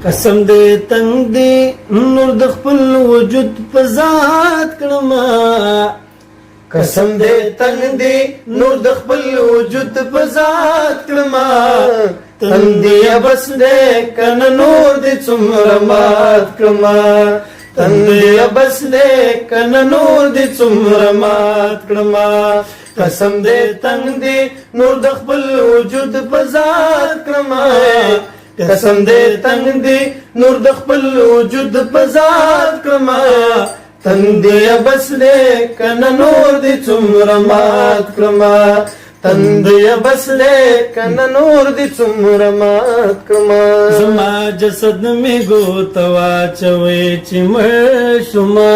قسم دې تنگ دې نور د خپل وجود په ذات کړما قسم دې تنگ دې نور د خپل وجود په ذات کړما تنگ دې بس دې کنه نور دې څومره مات کړما تنگ دې بس دې کنه نور دې څومره مات کړما قسم دې تنگ دې نور د خپل وجود په ذات کړما قسم دې تنگ دې نور د خپل وجود په ذات کړما تنگ دې بس دې کنه نور دې څومره مات کړما تنگ دې بس دې کنه نور دې څومره مات کړما زما جسد می ګوتوا چوي چې مړ شوما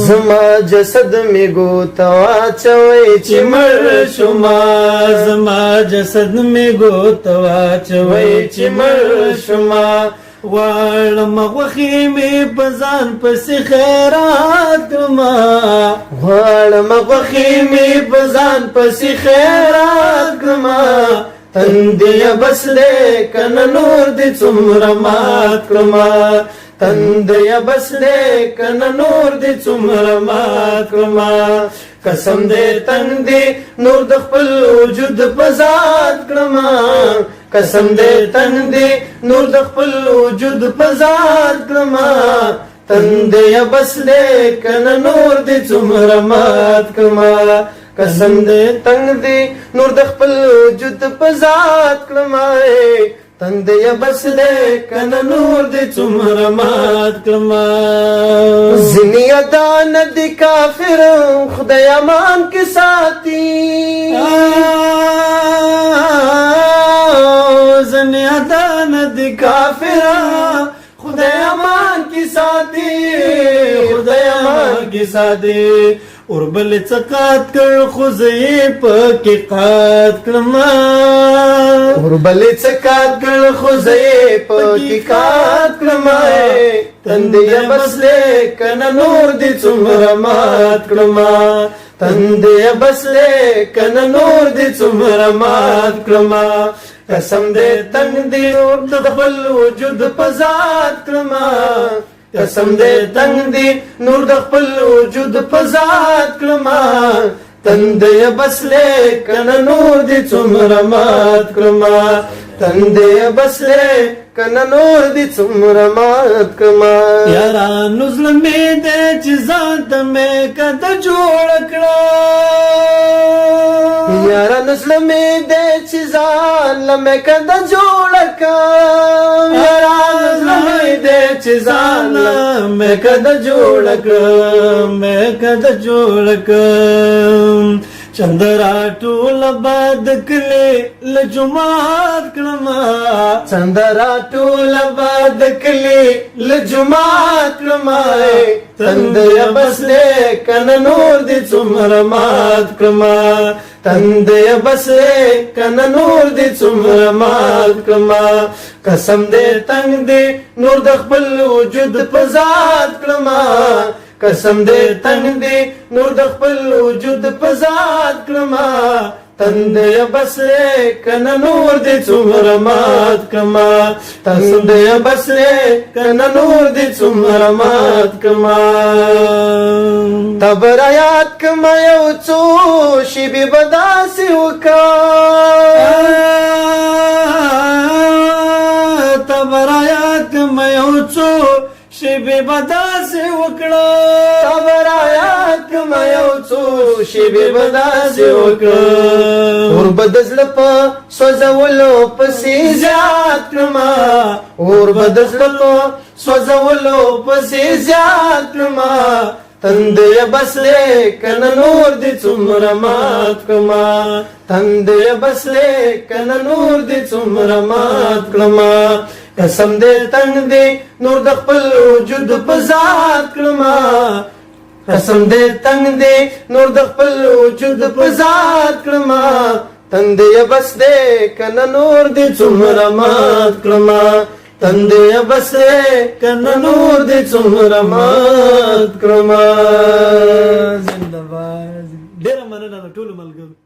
زما جسد می ګوتوا چوي چې مړ شوما زما جسد می ګوتوا چوي چې مړ شوما غواړم غوښې مې په ځان پسې خیرات کړما غواړم غوښې مې په ځان پسې خیرات کړما تنگ دې بس دې کنه نور دې څومره مات کړما تنگ دې بس دې کنه نور دې څومره مات کړما قسم دې تنگ دې نور د خپل وجود په ذات کړما قسم دې تنگ دې نور د خپل وجود په ذات کړما تنگ دې بس دې کنه نور دې څومره مات کړما قسم دې تنگ دې نور د خپل وجود په ذات کړما تنگ دې بس دې کنه نور دې څومره مات کړما ځینې ادان دې کافر خدای امان کې ساتي ځینې ادان دې کافر خدای امان کې ساتي خدای امان کې ساتي اور بل څقات کړ خو زې پکې قات کړما اور بل څقات کړ خو زې پکې قات کړما تنگ دې بس دې کنه نور دې څومره مات کړما تنگ دې بس دې کنه نور دې څومره مات کړما قسم دې تنگ دې نور د خپل وجود په ذات کړما قسم دې تنگ دې نور د خپل وجود په ذات کړما تنگ دې بس دې کنه نور دې څومره مات کړما تنگ دې بس دې کنه نور دې څومره مات کړما یارانو ظلمې دې چې ځان ته مې کده جوړ کړه یارانو ظلمې دې چې ځان مې کده جوړ کړه یارانو ظلمې دې چې ځان مې کده جوړ کړه مې کده جوړ کړه چندرا ټول باد کلی لجمعات کړما چندرا ټول باد کلی لجمعات کړما تنگ دې بس دې کنه نور دې څومره مات کړما تنگ دې بس دې کنه نور دې څومره مات کړما قسم دې تنگ دې نور د خپل وجود په ذات کړما قسم دې تنگ دې نور د خپل وجود په ذات کړما تنگ دې بس دې کنه نور دې څومره مات کړما تنگ دې بس دې کنه نور دې څومره مات کړما تبر یاد کما یو څو شی به بداسي وکا تبر یاد کما یو څو شی به بداسي وکړه تبر یاد کما یو څو شی به بداسي وکړه اور بدزل په سوزولو پسې زیات کړما اور بدزل په سوزولو پسې زیات کړما تنگ دې بس دې کنه نور دې څومره مات کړما تنگ دې بس دې کنه نور دې څومره مات کړما قسم دې تنگ دې نور د خپل وجود په ذات کړما قسم دې تنگ دې نور د خپل وجود په ذات کړما تنگ دې بس دې کنه نور دې څومره مات کړما تنگ دې بس دې کنه نور دې څومره مات کړما زنده باد ډېره مننه ټول ملګرو